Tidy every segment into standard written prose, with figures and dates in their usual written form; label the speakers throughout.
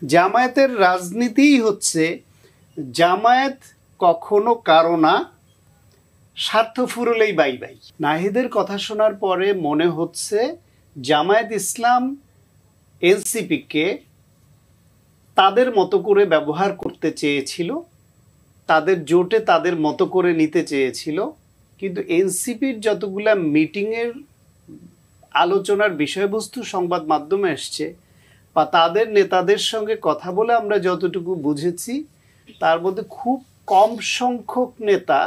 Speaker 1: জামায়াতের রাজনীতিই হচ্ছে জামায়াত কখনো কারো না, স্বার্থ ফুরলেই বাই বাই। নাহিদের কথা শোনার পরে মনে হচ্ছে জামায়াত ইসলাম এনসিপিকে তাদের মতো করে ব্যবহার করতে চেয়েছিল, তাদের জোটে তাদের মতো করে নিতে চেয়েছিল। কিন্তু এনসিপির যতগুলা মিটিংয়ের আলোচনার বিষয়বস্তু সংবাদ মাধ্যমে এসছে বা তাদের নেতাদের সঙ্গে কথা বলে আমরা যতটুকু বুঝেছি, তার মধ্যে খুব কম সংখ্যক নেতা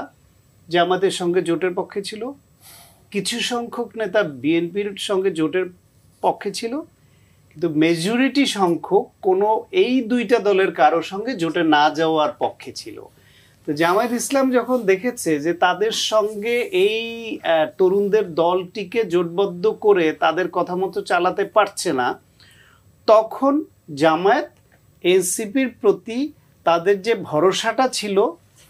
Speaker 1: জামাতের সঙ্গে জোটের পক্ষে ছিল, কিছু সংখ্যক নেতা বিএনপির সঙ্গে জোটের পক্ষে ছিল, কিন্তু মেজরিটি সংখ্যক কোনো এই দুইটা দলের কারোর সঙ্গে জোটে না যাওয়ার পক্ষে ছিল। তো জামায়াত ইসলাম যখন দেখেছে যে তাদের সঙ্গে এই তরুণদের দলটিকে জোটবদ্ধ করে তাদের কথা মতো চালাতে পারছে না, তখন জামায়াত এনসিপির প্রতি তাদের যে ভরসাটা ছিল,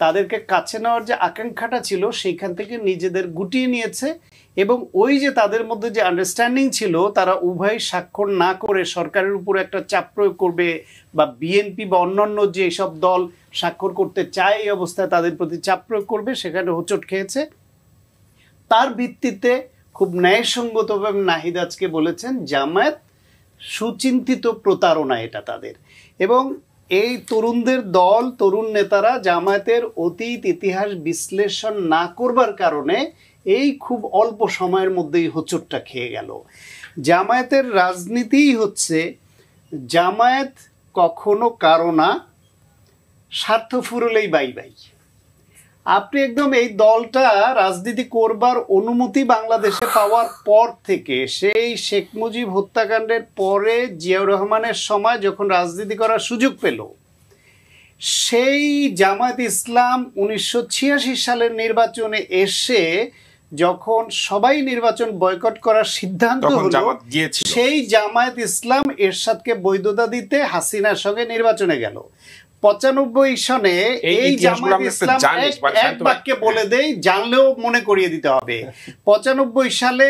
Speaker 1: তাদেরকে কাছে নেওয়ার যে আকাঙ্ক্ষাটা ছিল, সেইখান থেকে নিজেদের গুটিয়ে নিয়েছে। এবং ওই যে তাদের মধ্যে যে আন্ডারস্ট্যান্ডিং ছিল, তারা উভয় স্বাক্ষর না করে সরকারের উপর একটা চাপ প্রয়োগ করবে বা বিএনপি বা অন্যান্য যে সব দল স্বাক্ষর করতে চায় এই অবস্থায় তাদের প্রতি চাপ প্রয়োগ করবে, সেখানে হোঁচট খেয়েছে। তার ভিত্তিতে খুব ন্যায়সঙ্গতভাবে নাহিদ আজকে বলেছেন জামায়াত সুচিন্তিত প্রতারণা এটা তাদের। এবং এই তরুণদের দল, তরুণ নেতারা জামায়াতের অতীত ইতিহাস বিশ্লেষণ না করবার কারণে এই খুব অল্প সময়ের মধ্যেই হোঁচটটা খেয়ে গেল। জামায়াতের রাজনীতিই হচ্ছে জামায়াত কখনো কারো না, স্বার্থ ফুরলেই বাই বাই। আপনি একদম এই দলটা রাজনীতি করবার অনুমতি বাংলাদেশে পাওয়ার পর থেকে, সেই শেখ মুজিব হত্যাকাণ্ডের পরে জিয়াউর রহমানের সময় যখন রাজনীতি করার সুযোগ পেল, সেই জামায়াত ইসলাম 1986 সালের নির্বাচনে এসে যখন সবাই নির্বাচন বয়কট করার সিদ্ধান্ত হলো, সেই জামায়াত ইসলাম এরশাদকে বৈধতা দিতে হাসিনার সঙ্গে নির্বাচনে গেল। 95 সনে এই জামায়াত ইসলাম এক বাক্যে বলে দেয়, জানলেও মনে করিয়ে দিতে হবে। 95 সালে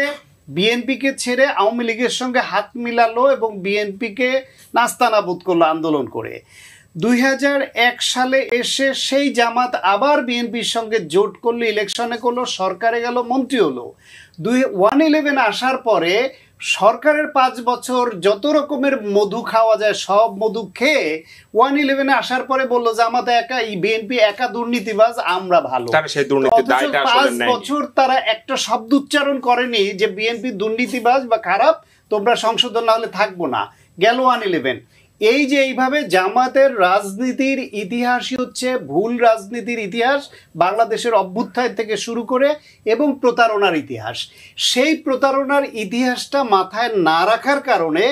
Speaker 1: বিএনপিকে ছেড়ে আওয়ামী লীগের সঙ্গে হাত মিলালো এবং বিএনপিকে নাস্তানাবুদ করলো আন্দোলন করে। 2001 সালে এসে সেই জামাত আবার বিএনপির সঙ্গে জোট করলো, ইলেকশনে করলো, সরকারে গেল, মন্ত্রী হলো। 111 আসার পরে সরকারের 5 বছর যত রকমের মধু খাওয়া যায় সব মধু খেয়ে 111 আসার পরে বললো জামাত একা, বিএনপি একা দুর্নীতিবাজ, আমরা ভালো। 5 বছর তারা একটা শব্দ উচ্চারণ করেনি যে বিএনপি দুর্নীতিবাজ বা খারাপ, তোমরা সংশোধন না হলে থাকবো না। গেল 111। এই যে এইভাবে জামাতের রাজনীতির ইতিহাসই হচ্ছে ভুল রাজনীতির ইতিহাস, বাংলাদেশের অভ্যুত্থান থেকে শুরু করে, এবং প্রতারণার ইতিহাস। সেই প্রতারণার ইতিহাসটা মাথায় না রাখার কারণে